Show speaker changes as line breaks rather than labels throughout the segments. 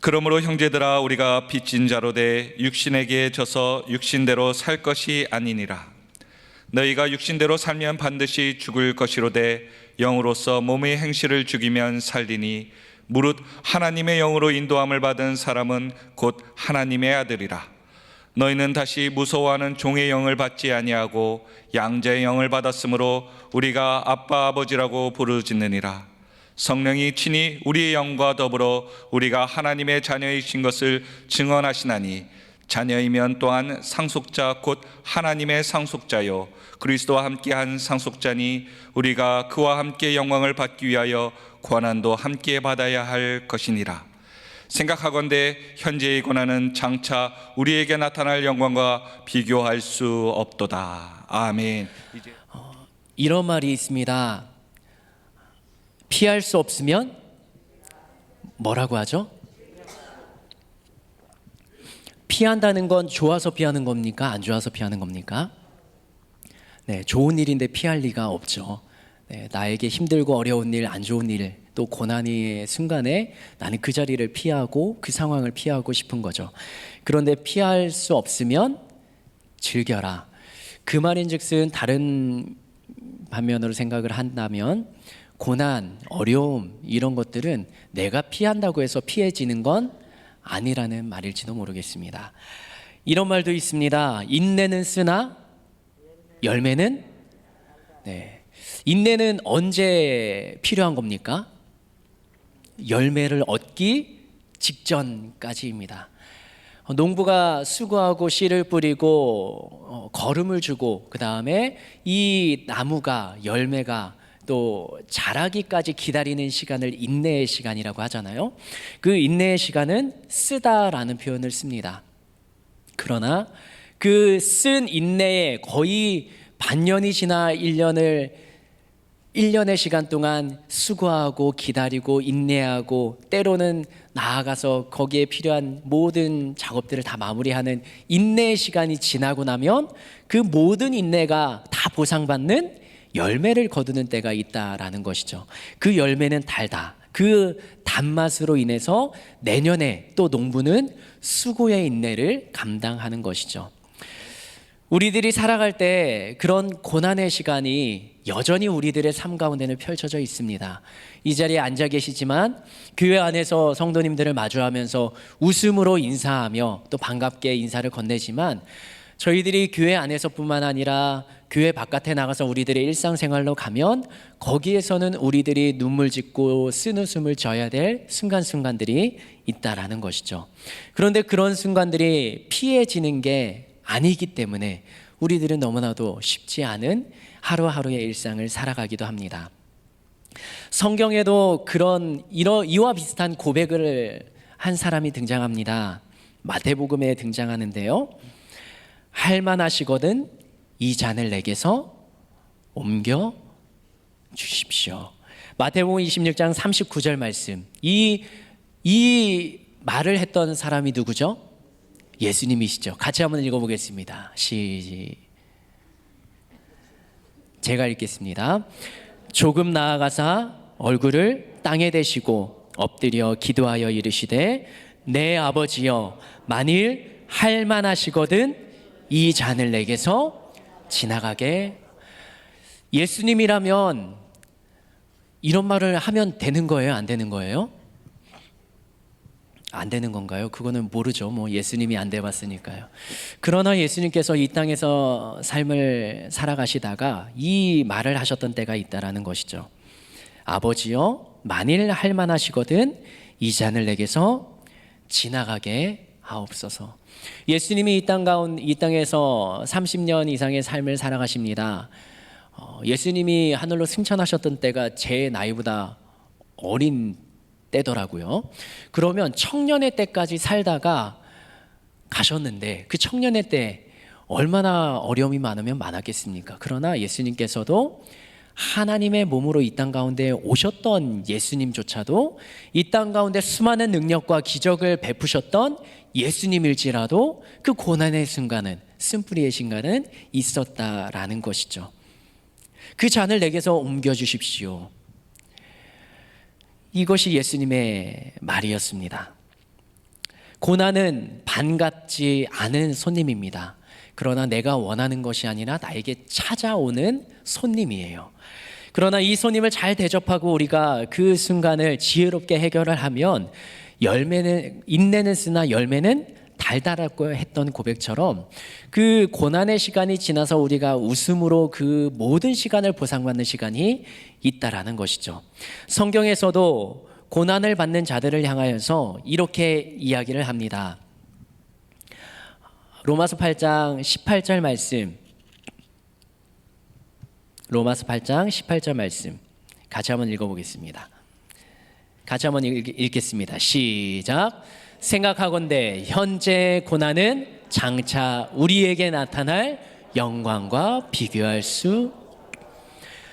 그러므로 형제들아, 우리가 빚진 자로 돼 육신에게 져서 육신대로 살 것이 아니니라. 너희가 육신대로 살면 반드시 죽을 것이로되 영으로서 몸의 행실을 죽이면 살리니 무릇 하나님의 영으로 인도함을 받은 사람은 곧 하나님의 아들이라. 너희는 다시 무서워하는 종의 영을 받지 아니하고 양자의 영을 받았으므로 우리가 아빠 아버지라고 부르짖느니라. 성령이 친히 우리의 영과 더불어 우리가 하나님의 자녀이신 것을 증언하시나니 자녀이면 또한 상속자 곧 하나님의 상속자요 그리스도와 함께한 상속자니 우리가 그와 함께 영광을 받기 위하여 고난도 함께 받아야 할 것이니라. 생각하건대 현재의 고난은 장차 우리에게 나타날 영광과 비교할 수 없도다. 아멘.
이런 말이 있습니다. 피할 수 없으면 뭐라고 하죠? 피한다는 건 좋아서 피하는 겁니까? 안 좋아서 피하는 겁니까? 네, 좋은 일인데 피할 리가 없죠. 네, 나에게 힘들고 어려운 일, 안 좋은 일, 또 고난의 순간에 나는 그 자리를 피하고 그 상황을 피하고 싶은 거죠. 그런데 피할 수 없으면 즐겨라. 그 말인즉슨 다른 반면으로 생각을 한다면 고난, 어려움 이런 것들은 내가 피한다고 해서 피해지는 건 아니라는 말일지도 모르겠습니다. 이런 말도 있습니다. 인내는 쓰나 열매는 인내는 언제 필요한 겁니까? 열매를 얻기 직전까지입니다. 농부가 수고하고 씨를 뿌리고 거름을 주고 그 다음에 이 나무가 열매가 또 자라기까지 기다리는 시간을 인내의 시간이라고 하잖아요. 그 인내의 시간은 쓰다라는 표현을 씁니다. 그러나 그 쓴 인내에 거의 반년이 지나 1년의 시간 동안 수고하고 기다리고 인내하고 때로는 나아가서 거기에 필요한 모든 작업들을 다 마무리하는 인내의 시간이 지나고 나면 그 모든 인내가 다 보상받는 열매를 거두는 때가 있다라는 것이죠. 그 열매는 달다. 그 단맛으로 인해서 내년에 또 농부는 수고의 인내를 감당하는 것이죠. 우리들이 살아갈 때 그런 고난의 시간이 여전히 우리들의 삶 가운데는 펼쳐져 있습니다. 이 자리에 앉아 계시지만 교회 안에서 성도님들을 마주하면서 웃음으로 인사하며 또 반갑게 인사를 건네지만 저희들이 교회 안에서뿐만 아니라 교회 바깥에 나가서 우리들의 일상생활로 가면 거기에서는 우리들이 눈물 짓고 쓴웃음을 져야 될 순간순간들이 있다라는 것이죠. 그런데 그런 순간들이 피해지는 게 아니기 때문에 우리들은 너무나도 쉽지 않은 하루하루의 일상을 살아가기도 합니다. 성경에도 이와 비슷한 고백을 한 사람이 등장합니다. 마태복음에 등장하는데요. 할만하시거든 이 잔을 내게서 옮겨 주십시오. 마태복음 26장 39절 말씀. 이 말을 했던 사람이 누구죠? 예수님이시죠. 같이 한번 읽어보겠습니다. 제가 읽겠습니다. 조금 나아가사 얼굴을 땅에 대시고 엎드려 기도하여 이르시되 내 아버지여 만일 할만하시거든 이 잔을 내게서 지나가게. 예수님이라면 이런 말을 하면 되는 거예요? 안 되는 거예요? 안 되는 건가요? 그거는 모르죠. 예수님이 안 돼봤으니까요. 그러나 예수님께서 이 땅에서 삶을 살아가시다가 이 말을 하셨던 때가 있다라는 것이죠. 아버지여 만일 할만하시거든 이 잔을 내게서 지나가게 하옵소서. 예수님이 이 땅에서 30년 이상의 삶을 살아가십니다. 예수님이 하늘로 승천하셨던 때가 제 나이보다 어린 때더라고요. 그러면 청년의 때까지 살다가 가셨는데 그 청년의 때 얼마나 어려움이 많으면 많았겠습니까? 그러나 예수님께서도 하나님의 몸으로 이 땅 가운데 오셨던 예수님조차도 이 땅 가운데 수많은 능력과 기적을 베푸셨던 예수님일지라도 그 고난의 순간은, 쓴뿌리의 순간은 있었다라는 것이죠. 그 잔을 내게서 옮겨주십시오. 이것이 예수님의 말이었습니다. 고난은 반갑지 않은 손님입니다. 그러나 내가 원하는 것이 아니라 나에게 찾아오는 손님이에요. 그러나 이 손님을 잘 대접하고 우리가 그 순간을 지혜롭게 해결을 하면 열매는, 인내는 쓰나 열매는 달달하고 했던 고백처럼 그 고난의 시간이 지나서 우리가 웃음으로 그 모든 시간을 보상받는 시간이 있다라는 것이죠. 성경에서도 고난을 받는 자들을 향하여서 이렇게 이야기를 합니다. 로마서 8장 18절 말씀, 로마서 8장 18절 말씀 같이 한번 읽어보겠습니다. 같이 한번 읽겠습니다. 시작. 생각하건대 현재 고난은 장차 우리에게 나타날 영광과 비교할 수.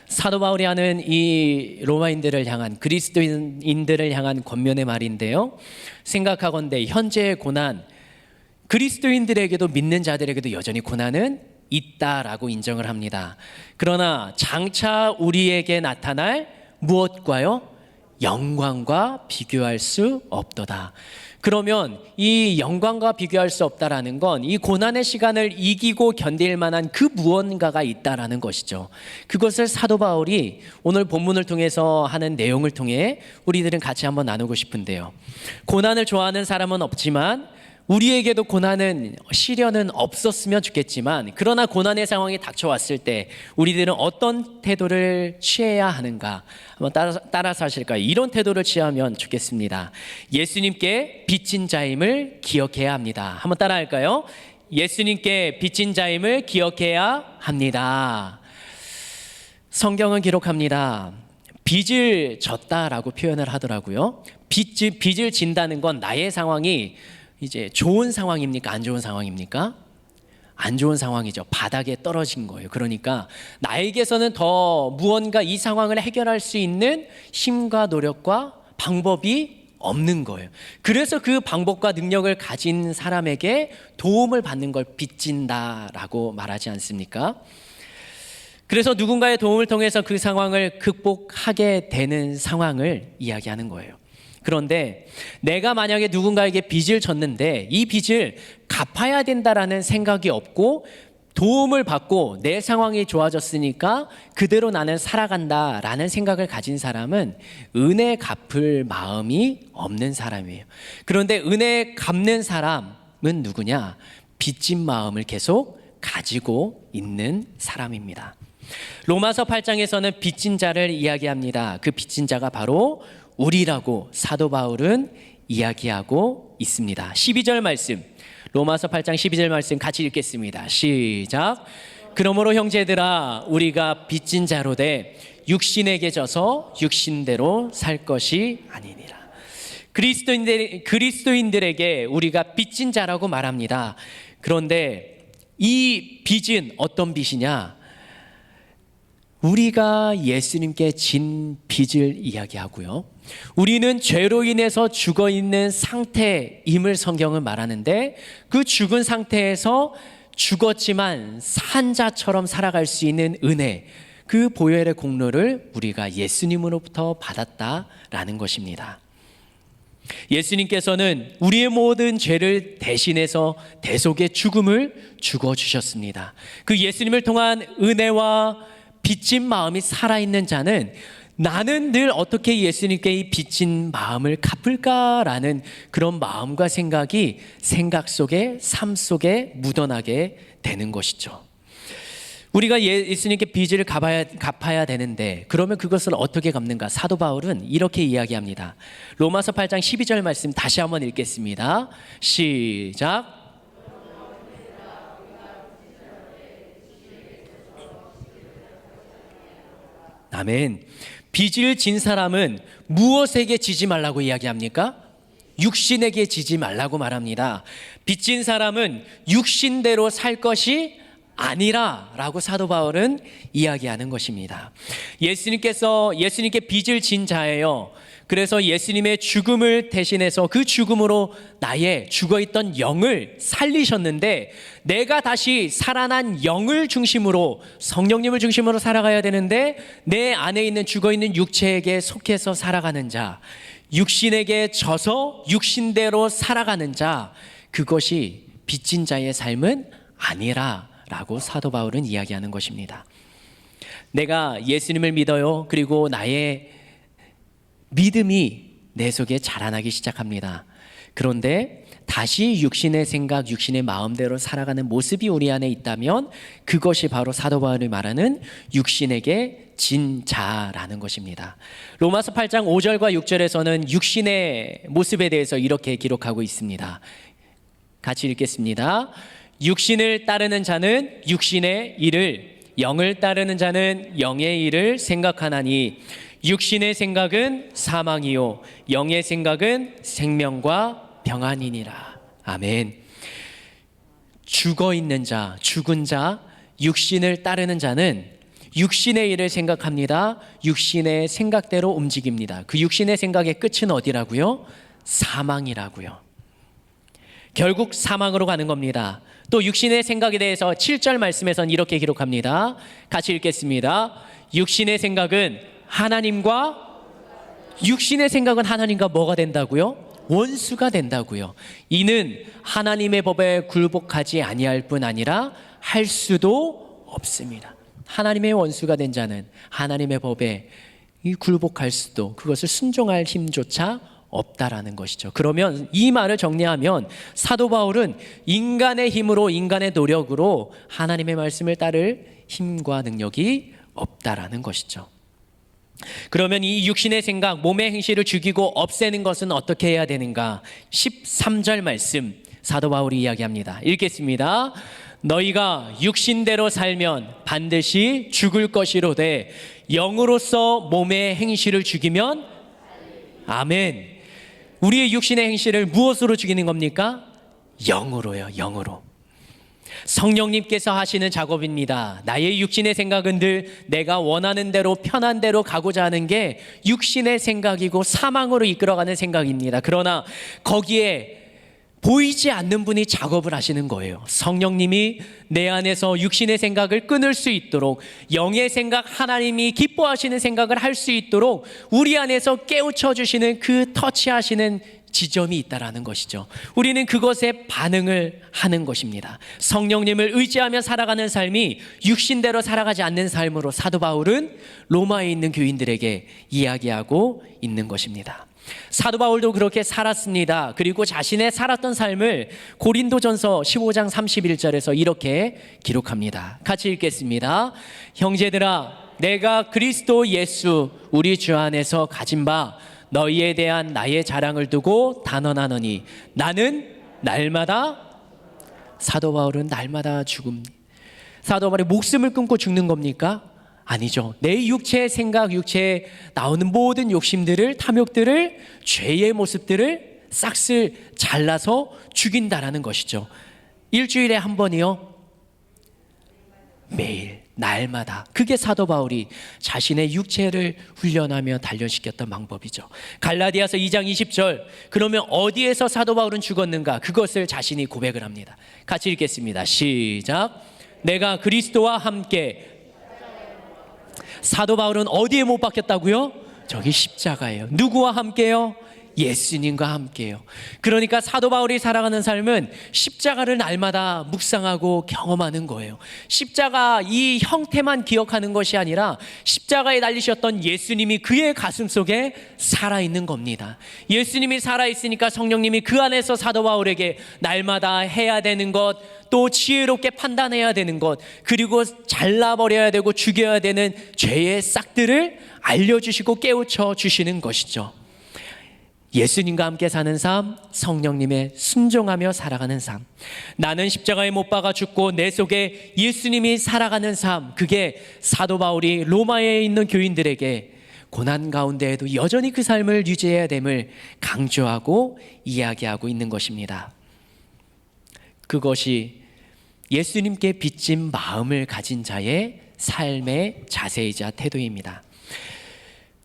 사도 바울이 하는 이 로마인들을 향한, 그리스도인들을 향한 권면의 말인데요. 생각하건대 현재의 고난, 그리스도인들에게도, 믿는 자들에게도 여전히 고난은 있다라고 인정을 합니다. 그러나 장차 우리에게 나타날 무엇과요? 영광과 비교할 수 없도다. 그러면 이 영광과 비교할 수 없다라는 건 이 고난의 시간을 이기고 견딜 만한 그 무언가가 있다라는 것이죠. 그것을 사도 바울이 오늘 본문을 통해서 하는 내용을 통해 우리들은 같이 한번 나누고 싶은데요. 고난을 좋아하는 사람은 없지만, 우리에게도 고난은, 시련은 없었으면 좋겠지만, 그러나 고난의 상황이 닥쳐왔을 때 우리들은 어떤 태도를 취해야 하는가, 한번 따라서 하실까요? 이런 태도를 취하면 좋겠습니다. 예수님께 빚진 자임을 기억해야 합니다. 한번 따라할까요? 예수님께 빚진 자임을 기억해야 합니다. 성경은 기록합니다. 빚을 졌다라고 표현을 하더라고요. 빚을 진다는 건 나의 상황이 이제 좋은 상황입니까? 안 좋은 상황입니까? 안 좋은 상황이죠. 바닥에 떨어진 거예요. 그러니까 나에게서는 더 무언가 이 상황을 해결할 수 있는 힘과 노력과 방법이 없는 거예요. 그래서 그 방법과 능력을 가진 사람에게 도움을 받는 걸 빚진다라고 말하지 않습니까? 그래서 누군가의 도움을 통해서 그 상황을 극복하게 되는 상황을 이야기하는 거예요. 그런데 내가 만약에 누군가에게 빚을 졌는데 이 빚을 갚아야 된다라는 생각이 없고, 도움을 받고 내 상황이 좋아졌으니까 그대로 나는 살아간다라는 생각을 가진 사람은 은혜 갚을 마음이 없는 사람이에요. 그런데 은혜 갚는 사람은 누구냐? 빚진 마음을 계속 가지고 있는 사람입니다. 로마서 8장에서는 빚진 자를 이야기합니다. 그 빚진 자가 바로 우리라고 사도 바울은 이야기하고 있습니다. 12절 말씀, 로마서 8장 12절 말씀 같이 읽겠습니다. 시작. 그러므로 형제들아, 우리가 빚진 자로 돼 육신에게 져서 육신대로 살 것이 아니니라. 그리스도인들에게 우리가 빚진 자라고 말합니다. 그런데 이 빚은 어떤 빚이냐? 우리가 예수님께 진 빚을 이야기하고요. 우리는 죄로 인해서 죽어 있는 상태임을 성경은 말하는데, 그 죽은 상태에서 죽었지만 산 자처럼 살아갈 수 있는 은혜, 그 보혈의 공로를 우리가 예수님으로부터 받았다라는 것입니다. 예수님께서는 우리의 모든 죄를 대신해서 대속의 죽음을 죽어주셨습니다. 그 예수님을 통한 은혜와 빚진 마음이 살아있는 자는 나는 늘 어떻게 예수님께 이 빚진 마음을 갚을까라는 그런 마음과 생각이 생각 속에, 삶 속에 묻어나게 되는 것이죠. 우리가 예수님께 빚을 갚아야 되는데, 그러면 그것을 어떻게 갚는가? 사도 바울은 이렇게 이야기합니다. 로마서 8장 12절 말씀 다시 한번 읽겠습니다. 시작. 아멘. 빚을 진 사람은 무엇에게 지지 말라고 이야기합니까? 육신에게 지지 말라고 말합니다. 빚진 사람은 육신대로 살 것이 아니라 라고 사도 바울은 이야기하는 것입니다. 예수님께 빚을 진 자예요. 그래서 예수님의 죽음을 대신해서 그 죽음으로 나의 죽어있던 영을 살리셨는데, 내가 다시 살아난 영을 중심으로, 성령님을 중심으로 살아가야 되는데 내 안에 있는 죽어있는 육체에게 속해서 살아가는 자, 육신에게 져서 육신대로 살아가는 자, 그것이 빚진 자의 삶은 아니라라고 사도 바울은 이야기하는 것입니다. 내가 예수님을 믿어요. 그리고 나의 믿음이 내 속에 자라나기 시작합니다. 그런데 다시 육신의 생각, 육신의 마음대로 살아가는 모습이 우리 안에 있다면 그것이 바로 사도 바울이 말하는 육신에게 진 자라는 것입니다. 로마서 8장 5절과 6절에서는 육신의 모습에 대해서 이렇게 기록하고 있습니다. 같이 읽겠습니다. 육신을 따르는 자는 육신의 일을, 영을 따르는 자는 영의 일을 생각하나니 육신의 생각은 사망이요 영의 생각은 생명과 평안이니라. 아멘. 죽어 있는 자, 죽은 자, 육신을 따르는 자는 육신의 일을 생각합니다. 육신의 생각대로 움직입니다. 그 육신의 생각의 끝은 어디라고요? 사망이라고요. 결국 사망으로 가는 겁니다. 또 육신의 생각에 대해서 7절 말씀에서는 이렇게 기록합니다. 같이 읽겠습니다. 육신의 생각은 하나님과 뭐가 된다고요? 원수가 된다고요. 이는 하나님의 법에 굴복하지 아니할 뿐 아니라 할 수도 없습니다. 하나님의 원수가 된 자는 하나님의 법에 굴복할 수도, 그것을 순종할 힘조차 없다라는 것이죠. 그러면 이 말을 정리하면 사도 바울은 인간의 힘으로, 인간의 노력으로 하나님의 말씀을 따를 힘과 능력이 없다라는 것이죠. 그러면 이 육신의 생각, 몸의 행실을 죽이고 없애는 것은 어떻게 해야 되는가? 13절 말씀 사도 바울이 이야기합니다. 읽겠습니다. 너희가 육신대로 살면 반드시 죽을 것이로되 영으로서 몸의 행실을 죽이면, 아멘. 우리의 육신의 행실을 무엇으로 죽이는 겁니까? 영으로요. 영으로. 성령님께서 하시는 작업입니다. 나의 육신의 생각은 늘 내가 원하는 대로, 편한 대로 가고자 하는 게 육신의 생각이고 사망으로 이끌어가는 생각입니다. 그러나 거기에 보이지 않는 분이 작업을 하시는 거예요. 성령님이 내 안에서 육신의 생각을 끊을 수 있도록, 영의 생각, 하나님이 기뻐하시는 생각을 할 수 있도록 우리 안에서 깨우쳐 주시는, 그 터치하시는 지점이 있다라는 것이죠. 우리는 그것에 반응을 하는 것입니다. 성령님을 의지하며 살아가는 삶이 육신대로 살아가지 않는 삶으로 사도 바울은 로마에 있는 교인들에게 이야기하고 있는 것입니다. 사도 바울도 그렇게 살았습니다. 그리고 자신의 살았던 삶을 고린도전서 15장 31절에서 이렇게 기록합니다. 같이 읽겠습니다. 형제들아, 내가 그리스도 예수 우리 주 안에서 가진 바 너희에 대한 나의 자랑을 두고 단언하노니 나는 날마다, 사도 바울은 날마다 죽음, 사도 바울이 목숨을 끊고 죽는 겁니까? 아니죠. 내 육체의 생각, 육체에 나오는 모든 욕심들을, 탐욕들을, 죄의 모습들을 싹쓸 잘라서 죽인다라는 것이죠. 일주일에 한 번이요? 매일, 날마다. 그게 사도 바울이 자신의 육체를 훈련하며 단련시켰던 방법이죠. 갈라디아서 2장 20절, 그러면 어디에서 사도 바울은 죽었는가? 그것을 자신이 고백을 합니다. 같이 읽겠습니다. 시작. 내가 그리스도와 함께. 사도 바울은 어디에 못 박혔다고요? 저기 십자가예요. 누구와 함께요? 예수님과 함께요. 그러니까 사도 바울이 살아가는 삶은 십자가를 날마다 묵상하고 경험하는 거예요. 십자가 이 형태만 기억하는 것이 아니라 십자가에 달리셨던 예수님이 그의 가슴 속에 살아있는 겁니다. 예수님이 살아있으니까 성령님이 그 안에서 사도 바울에게 날마다 해야 되는 것, 또 지혜롭게 판단해야 되는 것, 그리고 잘라버려야 되고 죽여야 되는 죄의 싹들을 알려주시고 깨우쳐 주시는 것이죠. 예수님과 함께 사는 삶, 성령님의 순종하며 살아가는 삶, 나는 십자가에 못 박아 죽고 내 속에 예수님이 살아가는 삶, 그게 사도 바울이 로마에 있는 교인들에게 고난 가운데에도 여전히 그 삶을 유지해야 됨을 강조하고 이야기하고 있는 것입니다. 그것이 예수님께 빚진 마음을 가진 자의 삶의 자세이자 태도입니다.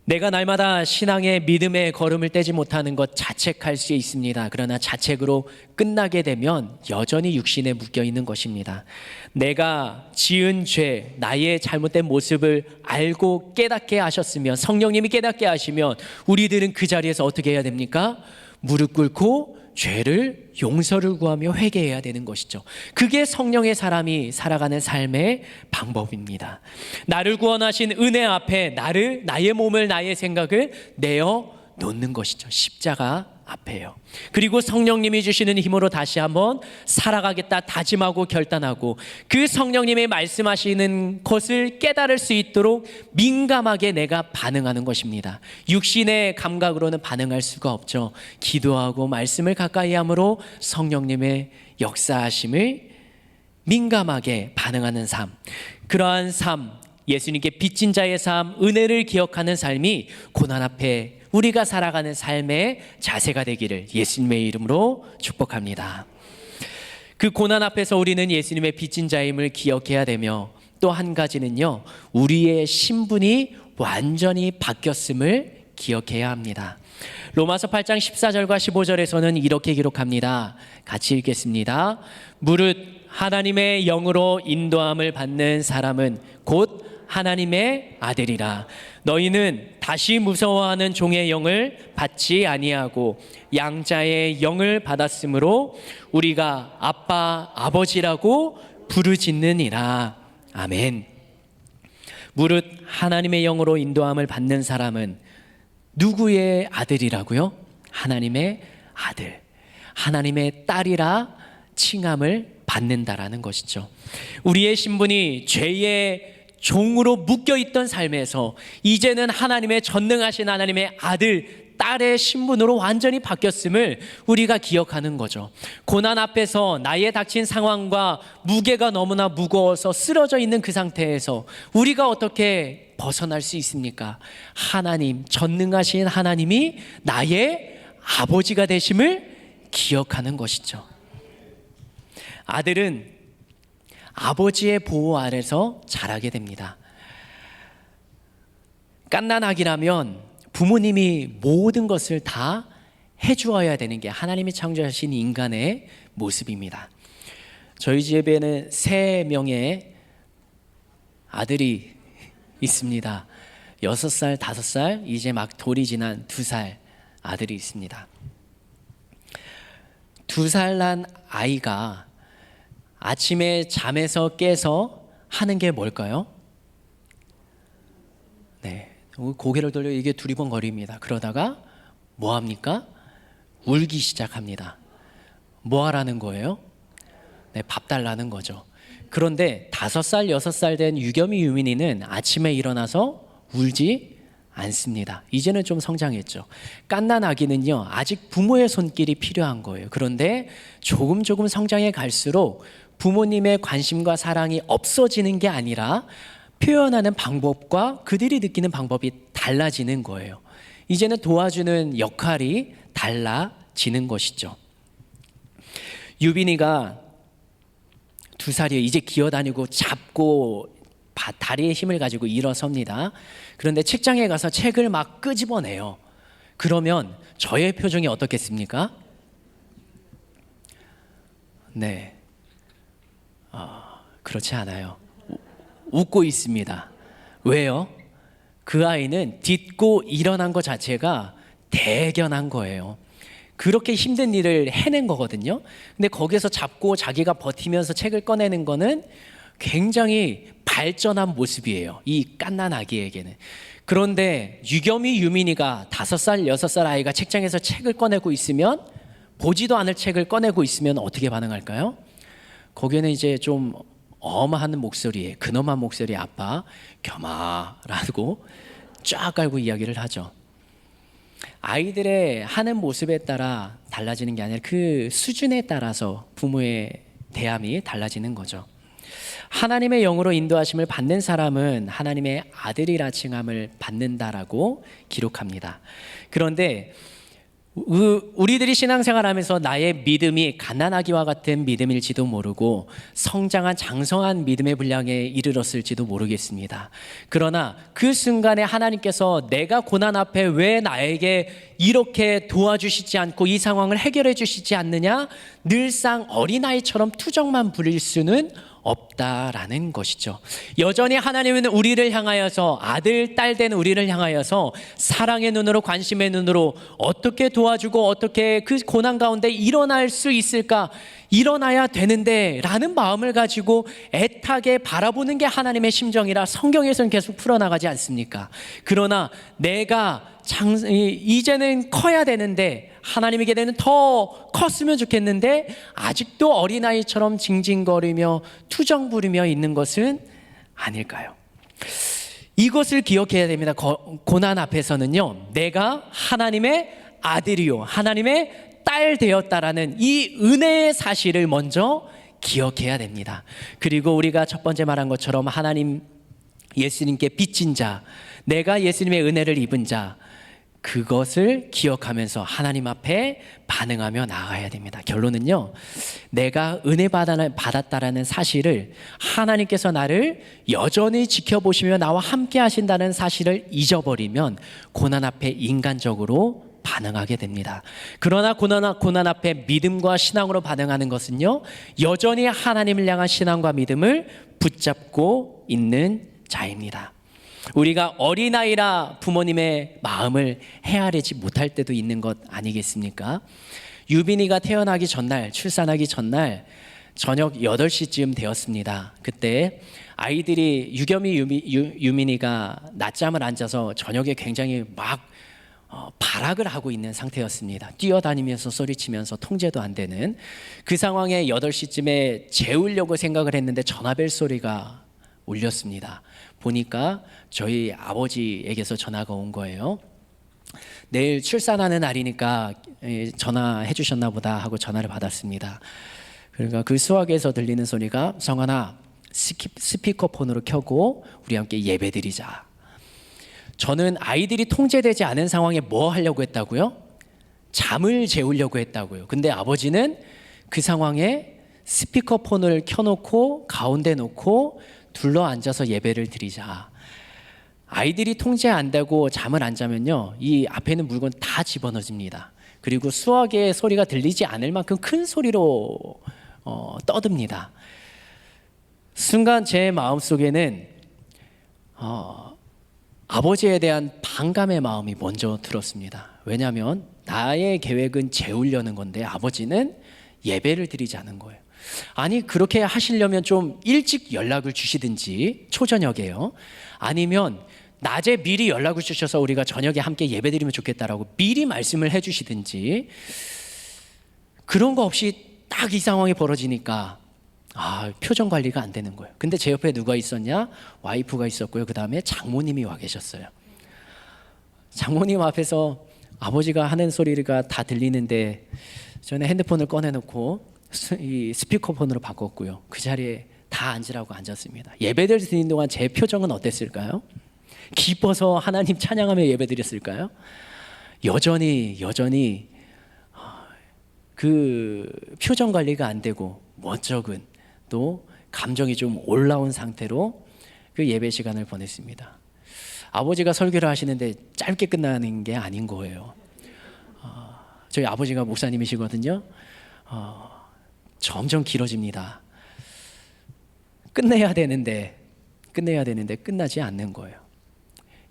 내가 날마다 신앙의 믿음의 걸음을 떼지 못하는 것 자책할 수 있습니다. 그러나 자책으로 끝나게 되면 여전히 육신에 묶여 있는 것입니다. 내가 지은 죄, 나의 잘못된 모습을 알고 깨닫게 하셨으면, 성령님이 깨닫게 하시면 우리들은 그 자리에서 어떻게 해야 됩니까? 무릎 꿇고 죄를 용서를 구하며 회개해야 되는 것이죠. 그게 성령의 사람이 살아가는 삶의 방법입니다. 나를 구원하신 은혜 앞에 나의 몸을, 나의 생각을 내어 놓는 것이죠. 십자가 앞에요. 그리고 성령님이 주시는 힘으로 다시 한번 살아가겠다 다짐하고 결단하고, 그 성령님이 말씀하시는 것을 깨달을 수 있도록 민감하게 내가 반응하는 것입니다. 육신의 감각으로는 반응할 수가 없죠. 기도하고 말씀을 가까이 함으로 성령님의 역사하심을 민감하게 반응하는 삶, 그러한 삶, 예수님께 빚진 자의 삶, 은혜를 기억하는 삶이 고난 앞에 우리가 살아가는 삶의 자세가 되기를 예수님의 이름으로 축복합니다. 그 고난 앞에서 우리는 예수님의 빚진 자임을 기억해야 되며, 또 한 가지는요, 우리의 신분이 완전히 바뀌었음을 기억해야 합니다. 로마서 8장 14절과 15절에서는 이렇게 기록합니다. 같이 읽겠습니다. 무릇 하나님의 영으로 인도함을 받는 사람은 곧 하나님의 아들이라. 너희는 다시 무서워하는 종의 영을 받지 아니하고 양자의 영을 받았으므로 우리가 아빠 아버지라고 부르짖느니라. 아멘. 무릇 하나님의 영으로 인도함을 받는 사람은 누구의 아들이라고요? 하나님의 아들, 하나님의 딸이라 칭함을 받는다라는 것이죠. 우리의 신분이 죄의 종으로 묶여있던 삶에서 이제는 하나님의 전능하신 하나님의 아들, 딸의 신분으로 완전히 바뀌었음을 우리가 기억하는 거죠. 고난 앞에서 나의 닥친 상황과 무게가 너무나 무거워서 쓰러져 있는 그 상태에서 우리가 어떻게 벗어날 수 있습니까? 하나님, 전능하신 하나님이 나의 아버지가 되심을 기억하는 것이죠. 아들은 아버지의 보호 아래서 자라게 됩니다. 갓난아기라면 부모님이 모든 것을 다 해주어야 되는 게 하나님이 창조하신 인간의 모습입니다. 저희 집에는 3명의 아들이 있습니다. 6살, 5살, 이제 막 돌이 지난 2살 아들이 있습니다. 2살 난 아이가 아침에 잠에서 깨서 하는 게 뭘까요? 네, 고개를 돌려 이게 두리번거립니다. 그러다가 뭐 합니까? 울기 시작합니다. 뭐 하라는 거예요? 네, 밥 달라는 거죠. 그런데 5살, 6살 된 유겸이 유민이는 아침에 일어나서 울지 않습니다. 이제는 좀 성장했죠. 갓난 아기는요, 아직 부모의 손길이 필요한 거예요. 그런데 조금 성장해 갈수록 부모님의 관심과 사랑이 없어지는 게 아니라 표현하는 방법과 그들이 느끼는 방법이 달라지는 거예요. 이제는 도와주는 역할이 달라지는 것이죠. 유빈이가 2살이에요. 이제 기어다니고 잡고 다리에 힘을 가지고 일어섭니다. 그런데 책장에 가서 책을 막 끄집어내요. 그러면 저의 표정이 어떻겠습니까? 네, 그렇지 않아요. 웃고 있습니다. 왜요? 그 아이는 딛고 일어난 것 자체가 대견한 거예요. 그렇게 힘든 일을 해낸 거거든요. 근데 거기서 잡고 자기가 버티면서 책을 꺼내는 거는 굉장히 발전한 모습이에요. 이 갓난 아기에게는. 그런데 유겸이 유민이가 5살, 6살 아이가 책장에서 책을 꺼내고 있으면, 보지도 않을 책을 꺼내고 있으면 어떻게 반응할까요? 거기에는 이제 좀 엄한 목소리에, 근엄한 목소리에 아빠 겸아라고 쫙 깔고 이야기를 하죠. 아이들의 하는 모습에 따라 달라지는 게 아니라 그 수준에 따라서 부모의 대함이 달라지는 거죠. 하나님의 영으로 인도하심을 받는 사람은 하나님의 아들이라 칭함을 받는다라고 기록합니다. 그런데 우리들이 신앙생활하면서 나의 믿음이 갓난아기와 같은 믿음일지도 모르고 성장한 장성한 믿음의 분량에 이르렀을지도 모르겠습니다. 그러나 그 순간에 하나님께서 내가 고난 앞에 왜 나에게 이렇게 도와주시지 않고 이 상황을 해결해 주시지 않느냐, 늘상 어린아이처럼 투정만 부릴 수는 없다라는 것이죠. 여전히 하나님은 우리를 향하여서, 아들, 딸 된 우리를 향하여서 사랑의 눈으로, 관심의 눈으로 어떻게 도와주고 어떻게 그 고난 가운데 일어날 수 있을까, 일어나야 되는데 라는 마음을 가지고 애타게 바라보는 게 하나님의 심정이라 성경에서는 계속 풀어나가지 않습니까? 그러나 내가 이제는 커야 되는데, 하나님에게 되는 더 컸으면 좋겠는데 아직도 어린아이처럼 징징거리며 투정 부리며 있는 것은 아닐까요? 이것을 기억해야 됩니다. 고난 앞에서는요, 내가 하나님의 아들이요 하나님의 딸 되었다라는 이 은혜의 사실을 먼저 기억해야 됩니다. 그리고 우리가 첫 번째 말한 것처럼 하나님, 예수님께 빚진 자, 내가 예수님의 은혜를 입은 자, 그것을 기억하면서 하나님 앞에 반응하며 나아가야 됩니다. 결론은요, 내가 은혜 받았다라는 사실을, 하나님께서 나를 여전히 지켜보시며 나와 함께 하신다는 사실을 잊어버리면 고난 앞에 인간적으로 반응하게 됩니다. 그러나 고난 앞에 믿음과 신앙으로 반응하는 것은요, 여전히 하나님을 향한 신앙과 믿음을 붙잡고 있는 자입니다. 우리가 어린아이라 부모님의 마음을 헤아리지 못할 때도 있는 것 아니겠습니까? 유빈이가 태어나기 전날, 출산하기 전날 저녁 8시쯤 되었습니다. 그때 아이들이, 유겸이, 유민이가 낮잠을 안 자서 저녁에 굉장히 막 발악을 하고 있는 상태였습니다. 뛰어다니면서 소리치면서 통제도 안 되는 그 상황에 8시쯤에 재우려고 생각을 했는데 전화벨 소리가 울렸습니다. 보니까 저희 아버지에게서 전화가 온 거예요. 내일 출산하는 날이니까 전화해 주셨나 보다 하고 전화를 받았습니다. 그러니까 그 수화기에서 들리는 소리가, 성환아, 스피커폰으로 켜고 우리 함께 예배드리자. 저는 아이들이 통제되지 않은 상황에 뭐 하려고 했다고요? 잠을 재우려고 했다고요. 근데 아버지는 그 상황에 스피커폰을 켜놓고 가운데 놓고 둘러 앉아서 예배를 드리자. 아이들이 통제 안 되고 잠을 안 자면요, 이 앞에 있는 물건 다 집어넣습니다. 그리고 수화기의 소리가 들리지 않을 만큼 큰 소리로 떠듭니다. 순간 제 마음속에는 아버지에 대한 반감의 마음이 먼저 들었습니다. 왜냐하면 나의 계획은 재우려는 건데 아버지는 예배를 드리자는 거예요. 아니, 그렇게 하시려면 좀 일찍 연락을 주시든지, 초저녁에요. 아니면 낮에 미리 연락을 주셔서 우리가 저녁에 함께 예배드리면 좋겠다라고 미리 말씀을 해주시든지, 그런 거 없이 딱 이 상황이 벌어지니까 표정 관리가 안 되는 거예요. 근데 제 옆에 누가 있었냐? 와이프가 있었고요. 그 다음에 장모님이 와 계셨어요. 장모님 앞에서 아버지가 하는 소리가 다 들리는데 저는 핸드폰을 꺼내놓고 이 스피커폰으로 바꿨고요. 그 자리에 다 앉으라고 앉았습니다. 예배를 드리는 동안 제 표정은 어땠을까요? 기뻐서 하나님 찬양하며 예배드렸을까요? 여전히 그 표정 관리가 안 되고 멋쩍은, 또 감정이 좀 올라온 상태로 그 예배 시간을 보냈습니다. 아버지가 설교를 하시는데 짧게 끝나는 게 아닌 거예요. 저희 아버지가 목사님이시거든요. 점점 길어집니다. 끝내야 되는데 끝나지 않는 거예요.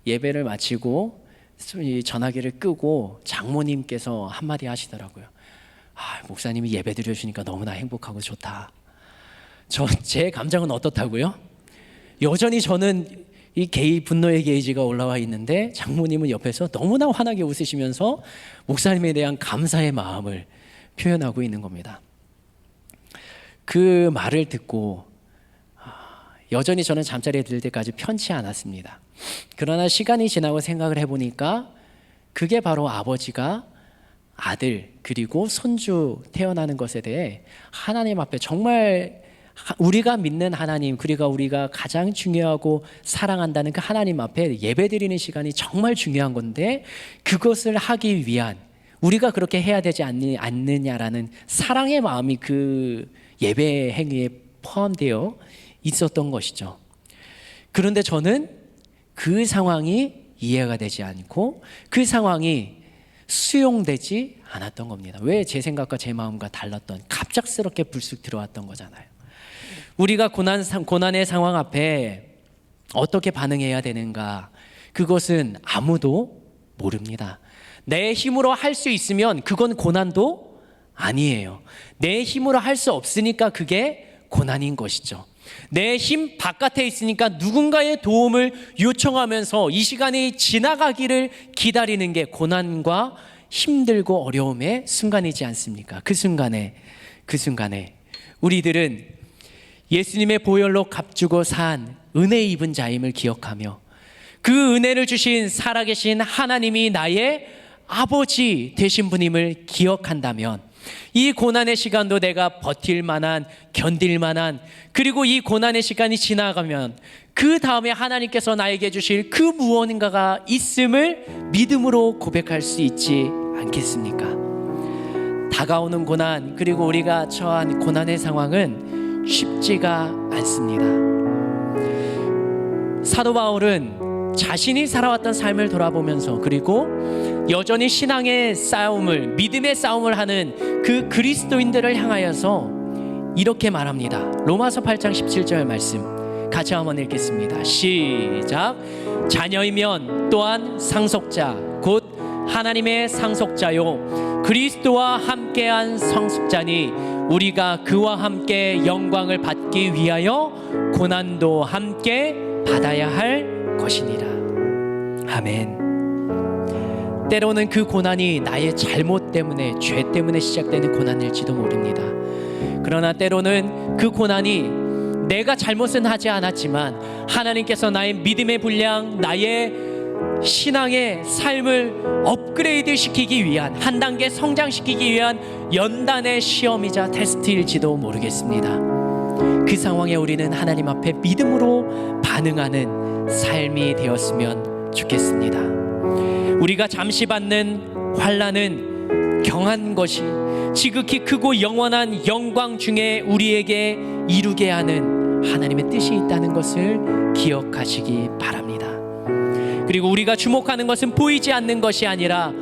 예배를 마치고 전화기를 끄고 장모님께서 한마디 하시더라고요. 목사님이 예배 드려주시니까 너무나 행복하고 좋다. 제 감정은 어떻다고요? 여전히 저는 이 분노의 게이지가 올라와 있는데 장모님은 옆에서 너무나 환하게 웃으시면서 목사님에 대한 감사의 마음을 표현하고 있는 겁니다. 그 말을 듣고 여전히 저는 잠자리에 들 때까지 편치 않았습니다. 그러나 시간이 지나고 생각을 해보니까 그게 바로 아버지가 아들 그리고 손주 태어나는 것에 대해 하나님 앞에 정말 우리가 믿는 하나님, 그리고 우리가 가장 중요하고 사랑한다는 그 하나님 앞에 예배드리는 시간이 정말 중요한 건데, 그것을 하기 위한 우리가 그렇게 해야 되지 않느냐라는 사랑의 마음이 그 예배 행위에 포함되어 있었던 것이죠. 그런데 저는 그 상황이 이해가 되지 않고 그 상황이 수용되지 않았던 겁니다. 왜? 제 생각과 제 마음과 달랐던, 갑작스럽게 불쑥 들어왔던 거잖아요. 우리가 고난의 상황 앞에 어떻게 반응해야 되는가, 그것은 아무도 모릅니다. 내 힘으로 할 수 있으면 그건 고난도 아니에요. 내 힘으로 할 수 없으니까 그게 고난인 것이죠. 내 힘 바깥에 있으니까 누군가의 도움을 요청하면서 이 시간이 지나가기를 기다리는 게 고난과 힘들고 어려움의 순간이지 않습니까? 그 순간에 우리들은 예수님의 보혈로 값주고 산 은혜 입은 자임을 기억하며 그 은혜를 주신 살아계신 하나님이 나의 아버지 되신 분임을 기억한다면 이 고난의 시간도 내가 버틸 만한, 견딜 만한, 그리고 이 고난의 시간이 지나가면 그 다음에 하나님께서 나에게 주실 그 무언가가 있음을 믿음으로 고백할 수 있지 않겠습니까? 다가오는 고난, 그리고 우리가 처한 고난의 상황은 쉽지가 않습니다. 사도 바울은 자신이 살아왔던 삶을 돌아보면서, 그리고 여전히 신앙의 싸움을, 믿음의 싸움을 하는 그 그리스도인들을 향하여서 이렇게 말합니다. 로마서 8장 17절 말씀 같이 한번 읽겠습니다. 시작. 자녀이면 또한 상속자 곧 하나님의 상속자요 그리스도와 함께한 상속자니 우리가 그와 함께 영광을 받기 위하여 고난도 함께 받아야 할 것이니라. 아멘. 때로는 그 고난이 나의 잘못 때문에, 죄 때문에 시작되는 고난일지도 모릅니다. 그러나 때로는 그 고난이 내가 잘못은 하지 않았지만 하나님께서 나의 믿음의 분량, 나의 신앙의 삶을 업그레이드 시키기 위한, 한 단계 성장시키기 위한 연단의 시험이자 테스트일지도 모르겠습니다. 그 상황에 우리는 하나님 앞에 믿음으로 반응하는 삶이 되었으면 좋겠습니다. 우리가 잠시 받는 환난은 경한 것이 지극히 크고 영원한 영광 중에 우리에게 이루게 하는 하나님의 뜻이 있다는 것을 기억하시기 바랍니다. 그리고 우리가 주목하는 것은 보이지 않는 것이 아니라,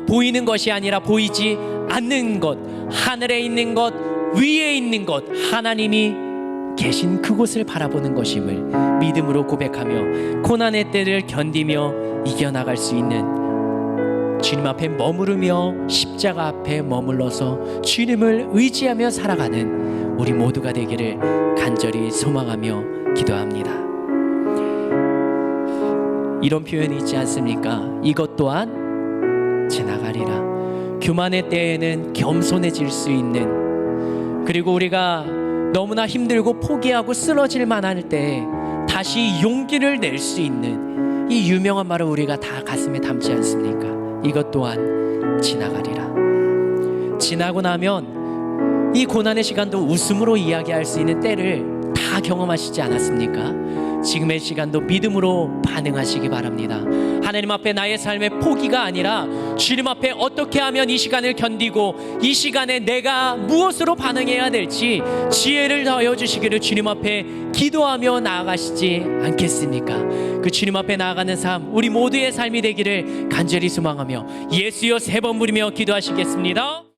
보이는 것이 아니라 보이지 않는 것, 하늘에 있는 것, 위에 있는 것, 하나님이 계신 그곳을 바라보는 것임을 믿음으로 고백하며 고난의 때를 견디며 이겨나갈 수 있는, 주님 앞에 머무르며 십자가 앞에 머물러서 주님을 의지하며 살아가는 우리 모두가 되기를 간절히 소망하며 기도합니다. 이런 표현이 있지 않습니까? 이것 또한 지나가리라. 교만의 때에는 겸손해질 수 있는, 그리고 우리가 너무나 힘들고 포기하고 쓰러질 만할 때 다시 용기를 낼 수 있는 이 유명한 말을 우리가 다 가슴에 담지 않습니까? 이것 또한 지나가리라. 지나고 나면 이 고난의 시간도 웃음으로 이야기할 수 있는 때를 다 경험하시지 않았습니까? 지금의 시간도 믿음으로 반응하시기 바랍니다. 하나님 앞에 나의 삶의 포기가 아니라 주님 앞에 어떻게 하면 이 시간을 견디고 이 시간에 내가 무엇으로 반응해야 될지 지혜를 더하여 주시기를 주님 앞에 기도하며 나아가시지 않겠습니까? 그 주님 앞에 나아가는 삶, 우리 모두의 삶이 되기를 간절히 소망하며 예수여 3번 부르며 기도하시겠습니다.